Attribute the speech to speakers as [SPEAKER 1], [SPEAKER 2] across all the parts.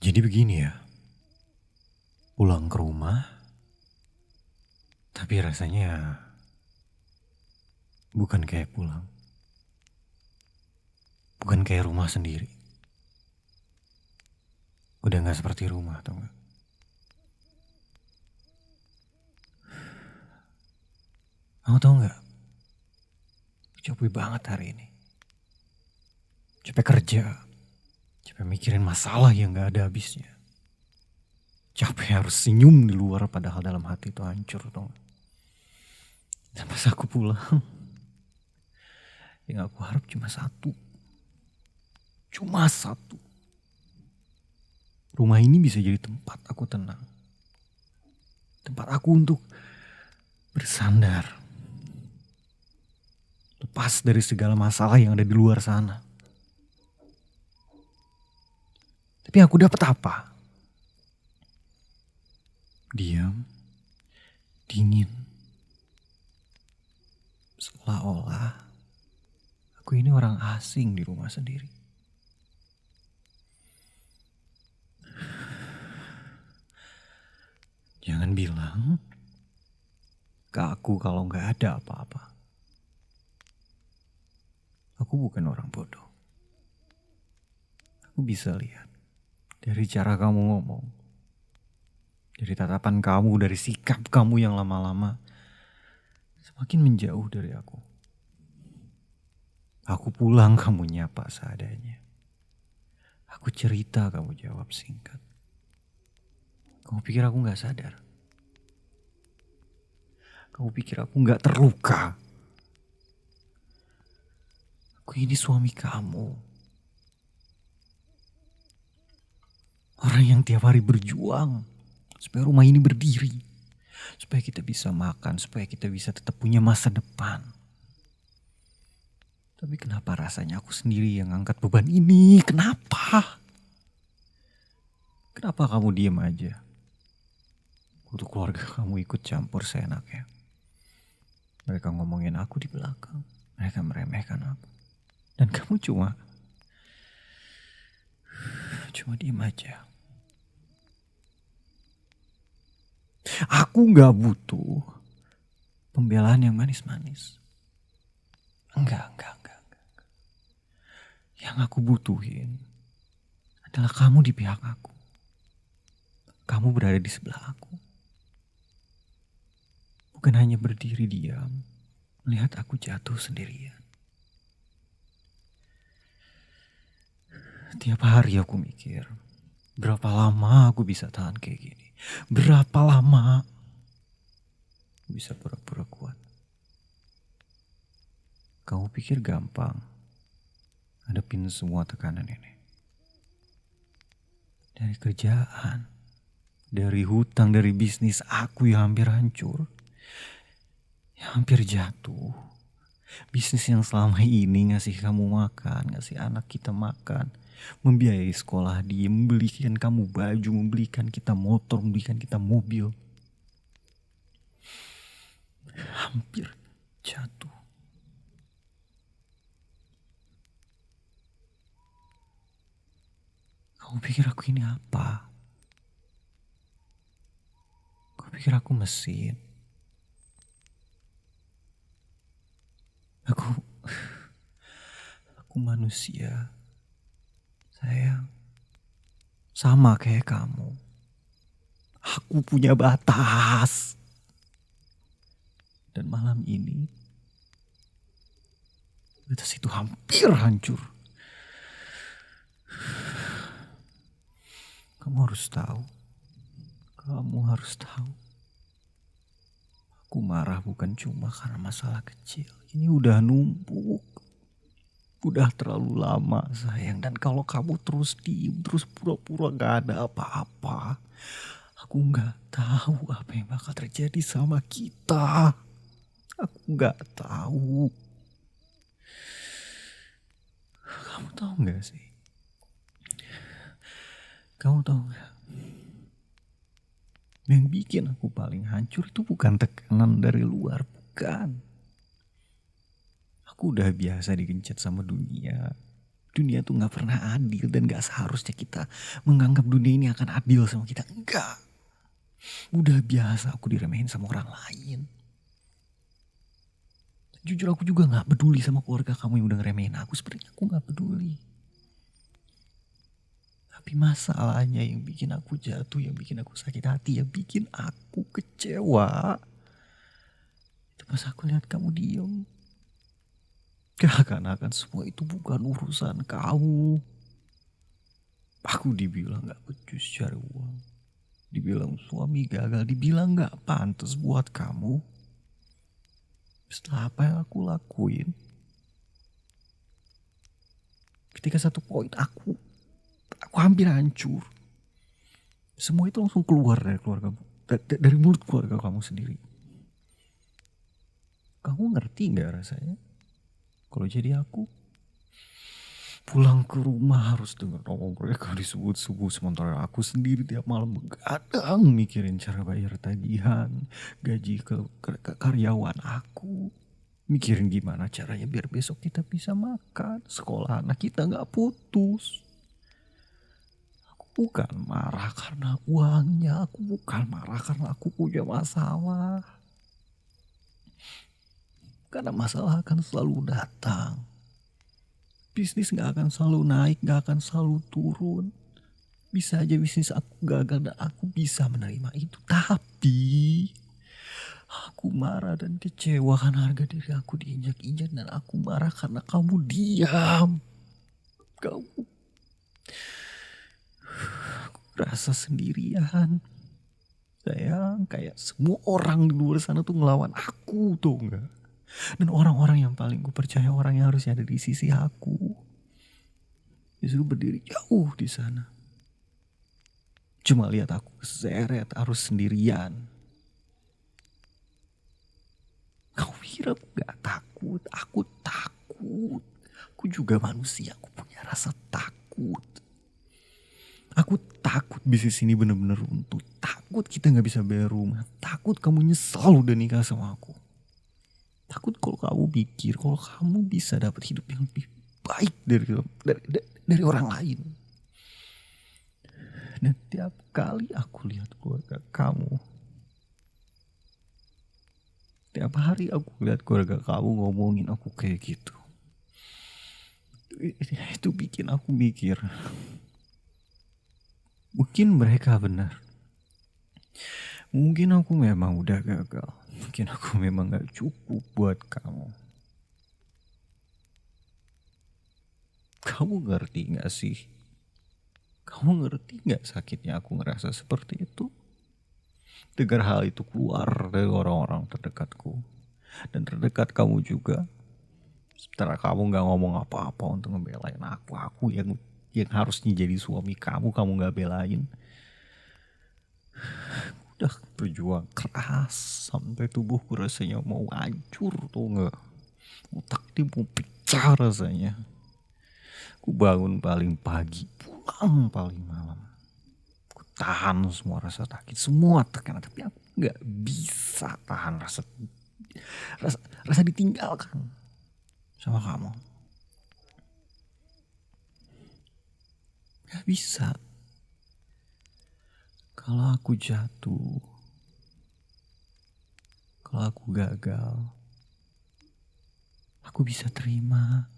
[SPEAKER 1] Jadi begini ya, pulang ke rumah, tapi rasanya bukan kayak pulang. Bukan kayak rumah sendiri. Udah gak seperti rumah, tau gak? Kamu tau gak? Capek banget hari ini. Capek kerja. Capek mikirin masalah yang gak ada habisnya. Capek harus senyum di luar padahal dalam hati itu hancur, tau gak? Dan pas aku pulang, yang aku harap cuma satu. Cuma satu. Rumah ini bisa jadi tempat aku tenang. Tempat aku untuk bersandar. Lepas dari segala masalah yang ada di luar sana. Tapi aku dapat apa? Diam, dingin. Seolah-olah aku ini orang asing di rumah sendiri. Jangan bilang ke aku kalau gak ada apa-apa. Aku bukan orang bodoh. Aku bisa lihat dari cara kamu ngomong. Dari tatapan kamu, dari sikap kamu yang lama-lama semakin menjauh dari aku. Aku pulang, kamu nyapa seadanya. Aku cerita, kamu jawab singkat. Kamu pikir aku gak sadar? Kamu pikir aku gak terluka? Aku ini suami kamu. Orang yang tiap hari berjuang supaya rumah ini berdiri. Supaya kita bisa makan, supaya kita bisa tetap punya masa depan. Tapi kenapa rasanya aku sendiri yang angkat beban ini? Kenapa? Kenapa kamu diam aja? Waktu keluarga kamu ikut campur seenaknya. Mereka ngomongin aku di belakang. Mereka meremehkan aku. Dan kamu cuma diam aja. Aku gak butuh pembelaan yang manis-manis. Enggak. Yang aku butuhin adalah kamu di pihak aku. Kamu berada di sebelah aku. Bukan hanya berdiri diam, melihat aku jatuh sendirian. Tiap hari aku mikir, berapa lama aku bisa tahan kayak gini? Berapa lama aku bisa pura-pura kuat? Kamu pikir gampang hadapin semua tekanan ini? Dari kerjaan, dari hutang, dari bisnis aku yang hampir hancur. Yang hampir jatuh. Bisnis yang selama ini ngasih kamu makan, ngasih anak kita makan. Membiayai sekolah dia, membelikan kamu baju, membelikan kita motor, membelikan kita mobil. Hampir jatuh. Kamu pikir aku ini apa? Kamu pikir aku mesin? Aku manusia. Sayang. Sama kayak kamu. Aku punya batas. Dan malam ini batas itu hampir hancur. Kamu harus tahu. Kamu harus tahu. Aku marah bukan cuma karena masalah kecil. Ini udah numpuk. Udah terlalu lama sayang. Dan kalau kamu terus diem, terus pura-pura gak ada apa-apa. Aku gak tahu apa yang bakal terjadi sama kita. Aku gak tahu. Kamu tahu gak sih? Kamu tahu gak? Yang bikin aku paling hancur itu bukan tekanan dari luar, bukan. Aku udah biasa digencet sama dunia. Dunia tuh gak pernah adil dan gak seharusnya kita menganggap dunia ini akan adil sama kita. Enggak. Udah biasa aku diremehin sama orang lain. Jujur aku juga gak peduli sama keluarga kamu yang udah ngeremehin aku. Sebenarnya aku gak peduli. Tapi masalahnya yang bikin aku jatuh, yang bikin aku sakit hati, yang bikin aku kecewa, itu pas aku lihat kamu diem. Seakan-akan semua itu bukan urusan kamu. Aku dibilang gak becus cari uang. Dibilang suami gagal, dibilang gak pantas buat kamu. Setelah apa yang aku lakuin, ketika satu poin aku hampir hancur. Semua itu langsung keluar dari keluarga, dari mulut keluarga kamu sendiri. Kamu ngerti gak rasanya kalau jadi aku? Pulang ke rumah harus dengar nama mereka disebut-sebut, sementara aku sendiri tiap malam begadang mikirin cara bayar tagihan, gaji ke karyawan aku. Mikirin gimana caranya biar besok kita bisa makan, sekolah anak kita gak putus. Aku bukan marah karena uangnya, aku bukan marah karena aku punya masalah. Karena masalah akan selalu datang. Bisnis gak akan selalu naik, gak akan selalu turun. Bisa aja bisnis aku gagal dan aku bisa menerima itu. Tapi aku marah dan kecewa karena harga diri aku diinjak-injak. Dan aku marah karena kamu diam. Kamu aku rasa sendirian. Sayang, kayak semua orang di luar sana tuh ngelawan aku tuh enggak. Dan orang-orang yang paling ku percaya, orang yang harusnya ada di sisi aku, justru berdiri jauh di sana. Cuma lihat aku keseret arus sendirian. Kau kira aku gak takut? Aku takut. Aku juga manusia, aku punya rasa takut. Aku takut bisnis ini benar-benar runtuh. Takut kita gak bisa bayar rumah. Takut kamu nyesal udah nikah sama aku. Takut kalau kamu pikir kalau kamu bisa dapat hidup yang lebih baik dari orang lain. Dan tiap kali aku lihat keluarga kamu, tiap hari aku lihat keluarga kamu ngomongin aku kayak gitu, itu bikin aku mikir, mungkin mereka benar. Mungkin aku memang udah gagal. Mungkin aku memang gak cukup buat kamu. Kamu ngerti gak sih? Kamu ngerti gak sakitnya aku ngerasa seperti itu? Dengar hal itu keluar dari orang-orang terdekatku. Dan terdekat kamu juga. Sementara kamu gak ngomong apa-apa untuk ngebelain aku. Aku yang harusnya jadi suami kamu gak belain. Udah berjuang keras sampai tubuhku rasanya mau hancur tuh gak. Otak dia mau pecah rasanya. Aku bangun paling pagi, pulang paling malam. Aku tahan semua rasa sakit, semua tekanan, tapi aku gak bisa tahan rasa ditinggalkan sama kamu. Gak bisa. Kalau aku jatuh, kalau aku gagal, aku bisa terima.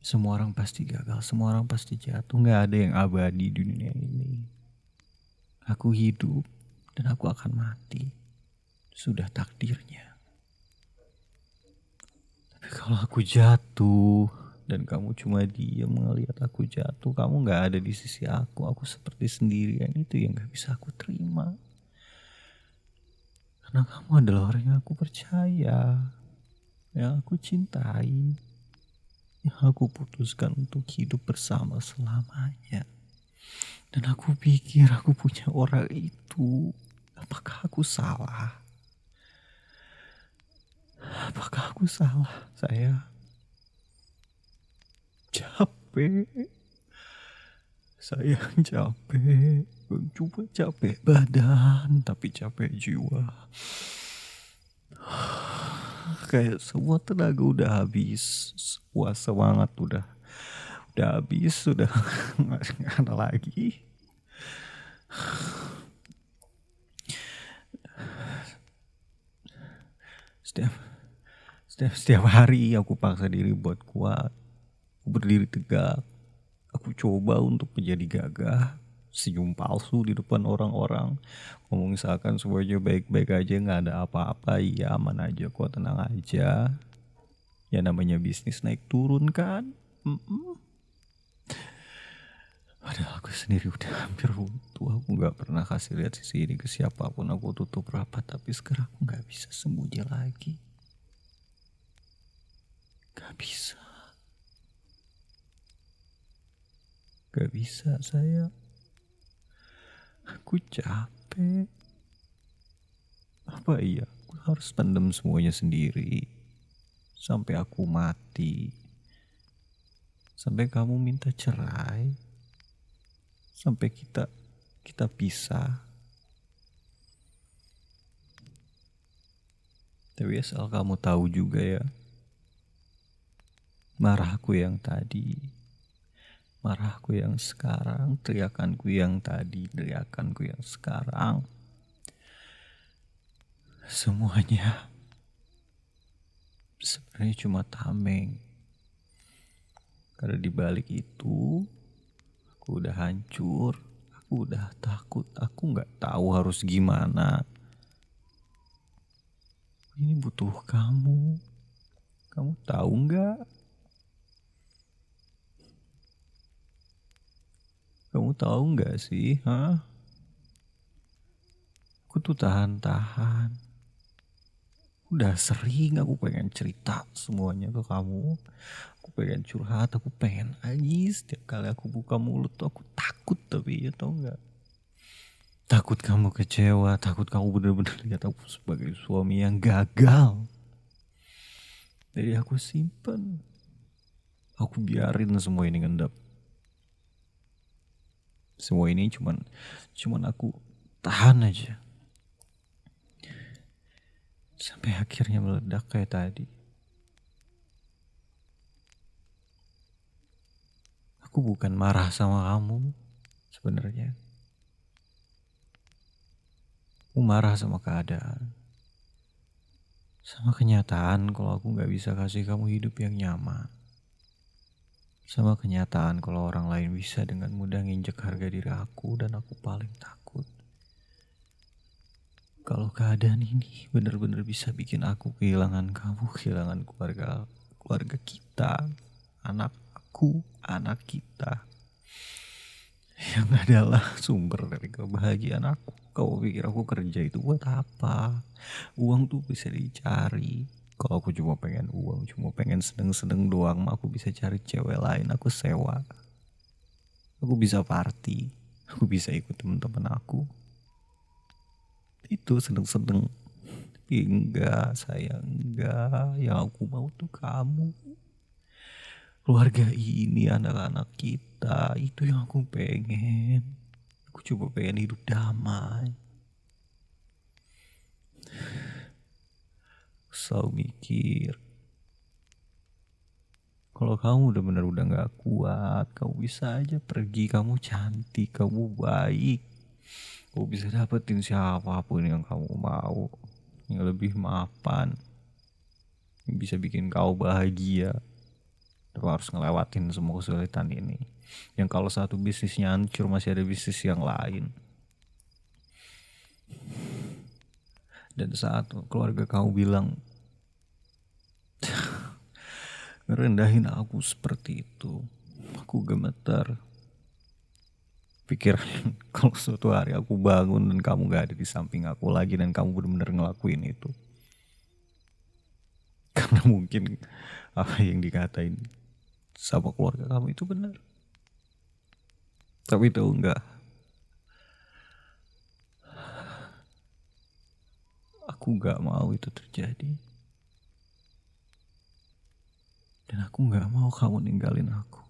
[SPEAKER 1] Semua orang pasti gagal, semua orang pasti jatuh. Gak ada yang abadi di dunia ini. Aku hidup dan aku akan mati. Sudah takdirnya. Tapi kalau aku jatuh dan kamu cuma diam ngelihat aku jatuh, kamu gak ada di sisi aku seperti sendirian, itu yang gak bisa aku terima. Karena kamu adalah orang yang aku percaya, yang aku cintai, yang aku putuskan untuk hidup bersama selamanya. Dan aku pikir aku punya orang itu. Apakah aku salah? Apakah aku salah, sayang? Capek. Sayang capek. Cuma capek badan, tapi capek jiwa. Kayak semua tenaga udah habis, semua semangat udah habis, sudah nggak ada lagi. Setiap setiap hari aku paksa diri buat kuat, aku berdiri tegak, aku coba untuk menjadi gagah, senyum palsu di depan orang-orang, ngomong misalkan semuanya baik-baik aja, nggak ada apa-apa, iya aman aja kok, tenang aja. Ya namanya bisnis naik turun kan. Padahal aku sendiri udah hampir runtuh. Aku gak pernah kasih lihat sisi ini ke siapapun. Aku tutup rapat, tapi sekarang aku gak bisa sembunyi lagi. Gak bisa. Gak bisa saya. Aku capek. Apa iya aku harus pendam semuanya sendiri sampai aku mati, sampai kamu minta cerai, sampai kita pisah. Tapi asal kamu tahu juga ya, marahku yang tadi, marahku yang sekarang, teriakanku yang tadi, teriakanku yang sekarang, semuanya sebenarnya cuma tameng. Karena di balik itu, aku udah hancur, aku udah takut, aku nggak tahu harus gimana. Ini butuh kamu tahu nggak? Kamu tahu nggak sih, hah? Aku tuh tahan-tahan. Udah sering aku pengen cerita semuanya ke kamu. Aku pengen curhat, aku pengen nangis. Setiap kali aku buka mulut tuh aku takut, tapi ya tau nggak? Takut kamu kecewa, takut kamu bener-bener lihat aku sebagai suami yang gagal. Jadi aku simpen. Aku biarin semua ini ngendap. Semua ini cuman aku tahan aja. Sampai akhirnya meledak kayak tadi. Aku bukan marah sama kamu sebenarnya. Aku marah sama keadaan. Sama kenyataan kalau aku gak bisa kasih kamu hidup yang nyaman. Sama kenyataan kalau orang lain bisa dengan mudah nginjek harga diri aku, dan aku paling takut kalau keadaan ini benar-benar bisa bikin aku kehilangan kamu, kehilangan keluarga kita, anak aku, anak kita, yang adalah sumber dari kebahagiaan aku. Kau pikir aku kerja itu buat apa? Uang tuh bisa dicari. Kalau aku cuma pengen uang, cuma pengen seneng-seneng doang, aku bisa cari cewek lain, aku sewa. Aku bisa party, aku bisa ikut teman-teman aku. Itu seneng-seneng. Tapi enggak, sayang, enggak. Yang aku mau tuh kamu. Keluarga ini, anak-anak kita, itu yang aku pengen. Aku coba pengen hidup damai. Aku selalu mikir, kalau kamu udah bener udah gak kuat, kamu bisa aja pergi. Kamu cantik, kamu baik, kamu bisa dapetin siapapun yang kamu mau, yang lebih mapan, yang bisa bikin kau bahagia. Kau harus ngelewatin semua kesulitan ini. Yang kalau satu bisnisnya hancur, masih ada bisnis yang lain. Dan saat keluarga kamu bilang ngerendahin aku seperti itu, aku gemetar. Pikiran kalau suatu hari aku bangun dan kamu gak ada di samping aku lagi, dan kamu benar-benar ngelakuin itu. Karena mungkin apa yang dikatain sama keluarga kamu itu benar. Tapi tahu nggak, aku nggak mau itu terjadi. Dan aku nggak mau kamu ninggalin aku.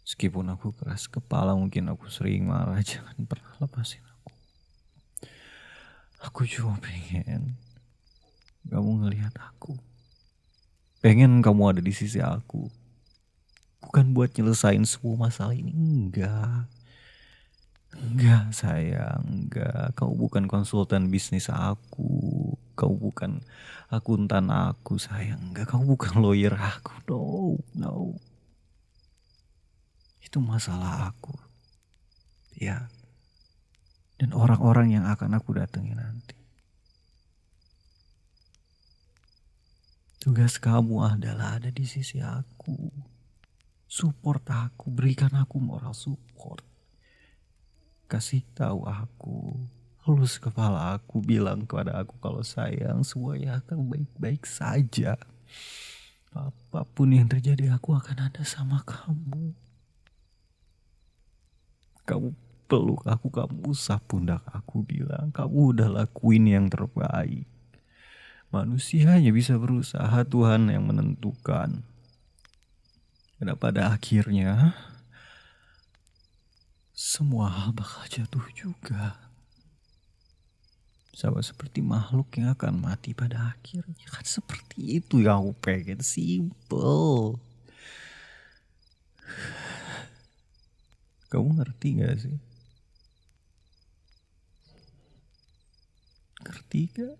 [SPEAKER 1] Meskipun aku keras kepala, mungkin aku sering marah, jangan pernah lepasin aku. Aku cuma pengen Kamu ngelihat aku. Pengen kamu ada di sisi aku. Bukan buat nyelesain semua masalah ini. Enggak. Enggak sayang, enggak. Kau bukan konsultan bisnis aku. Kau bukan akuntan aku sayang. Enggak, kau bukan lawyer aku. No, no. Itu masalah aku. Ya. Dan orang-orang yang akan aku datangi nanti. Tugas kamu adalah ada di sisi aku. Support aku, berikan aku moral support. Kasih tahu aku, halus kepala aku, bilang kepada aku kalau sayang semuanya akan baik-baik saja. Apapun yang terjadi aku akan ada sama kamu. Kamu peluk aku, kamu usap pundak aku, bilang kamu udah lakuin yang terbaik. Manusia hanya bisa berusaha, Tuhan yang menentukan. Dan pada akhirnya semua hal bakal jatuh juga. Sama seperti makhluk yang akan mati pada akhirnya. Kan seperti itu yang aku pengen. Simple. Kamu ngerti gak sih? Ngerti gak?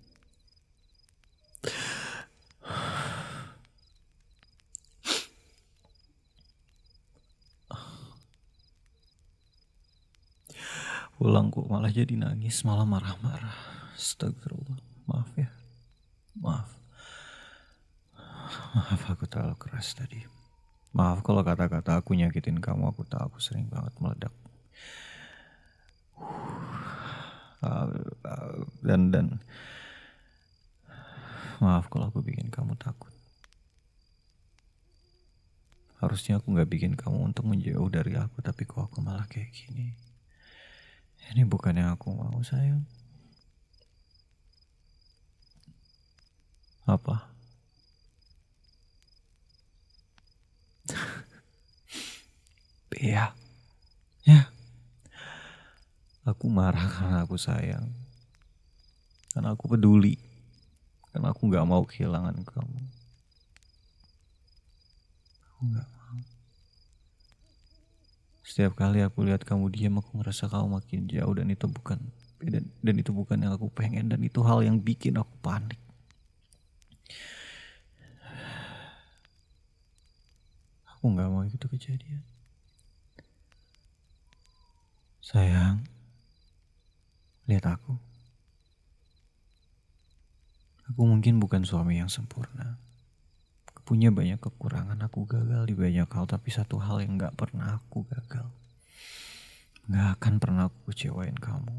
[SPEAKER 1] Pulang kok malah jadi nangis, malah marah-marah. Astagfirullah. Maaf ya. Maaf. Maaf aku terlalu keras tadi. Maaf kalau kata-kata aku nyakitin kamu. Aku tahu aku sering banget meledak. Dan maaf kalau aku bikin kamu takut. Harusnya aku gak bikin kamu untuk menjauh dari aku, tapi kok aku malah kayak gini. Ini bukan yang aku mau sayang. Apa? Iya. Ya. Aku marah karena aku sayang. Karena aku peduli. Karena aku gak mau kehilangan kamu. Aku gak mau. Setiap kali aku lihat kamu diam, aku ngerasa kamu makin jauh. Dan itu bukan yang aku pengen. Dan itu hal yang bikin aku panik. Aku gak mau itu kejadian. Sayang, lihat aku. Aku mungkin bukan suami yang sempurna. Aku punya banyak kekurangan, aku gagal di banyak hal. Tapi satu hal yang gak pernah aku gagal, gak akan pernah aku kecewain kamu,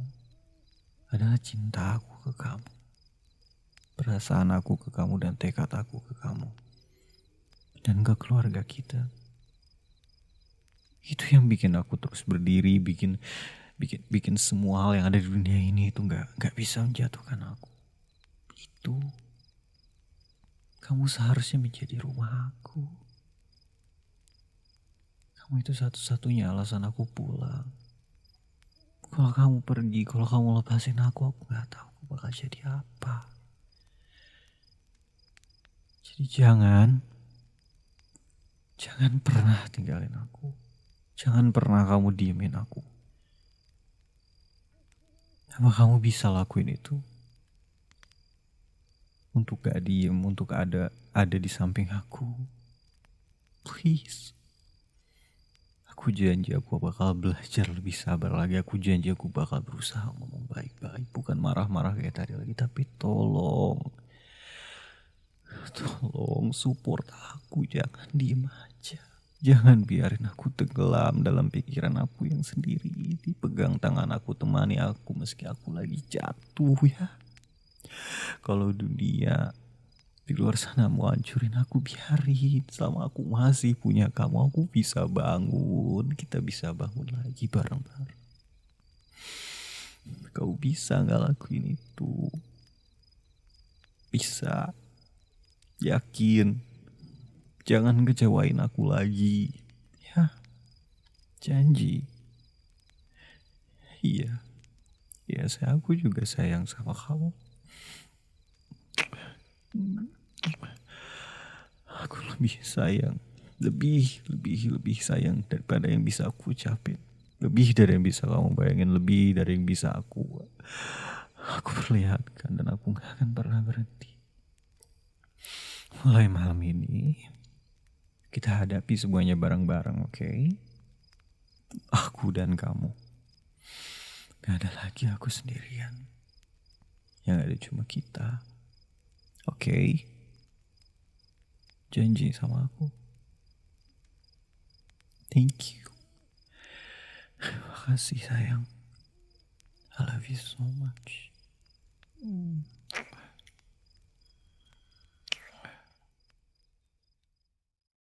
[SPEAKER 1] adalah cinta aku ke kamu. Perasaan aku ke kamu dan tekad aku ke kamu. Dan ke keluarga kita. Itu yang bikin aku terus berdiri, bikin semua hal yang ada di dunia ini itu gak bisa menjatuhkan aku. Itu kamu seharusnya menjadi rumah aku. Kamu itu satu-satunya alasan aku pulang. Kalau kamu pergi, kalau kamu lepasin aku gak tahu aku bakal jadi apa. Jadi jangan pernah tinggalin aku. Jangan pernah kamu diemin aku. Apa kamu bisa lakuin itu? Untuk gak diem, untuk ada di samping aku. Please. Aku janji aku bakal belajar lebih sabar lagi. Aku janji aku bakal berusaha ngomong baik-baik. Bukan marah-marah kayak tadi lagi. Tapi tolong support aku. Jangan diem aja. Jangan biarin aku tenggelam dalam pikiran aku yang sendiri. Dipegang tangan aku, temani aku meski aku lagi jatuh ya. Kalau dunia di luar sana mau hancurin aku, biarin. Selama aku masih punya kamu, aku bisa bangun. Kita bisa bangun lagi bareng-bareng. Kau bisa gak lakuin itu? Bisa. Yakin. Jangan kecewain aku lagi. Ya. Janji. Iya, aku juga sayang sama kamu. Aku lebih sayang, lebih sayang daripada yang bisa aku ucapin. Lebih dari yang bisa kamu bayangin, lebih dari yang bisa aku perlihatkan, dan aku gak akan pernah berhenti. Mulai malam ini, kita hadapi semuanya bareng-bareng, oke? Aku dan kamu. Gak ada lagi aku sendirian. Yang ada cuma kita. Oke? Janji sama aku. Thank you. Terima kasih sayang. I love you so much.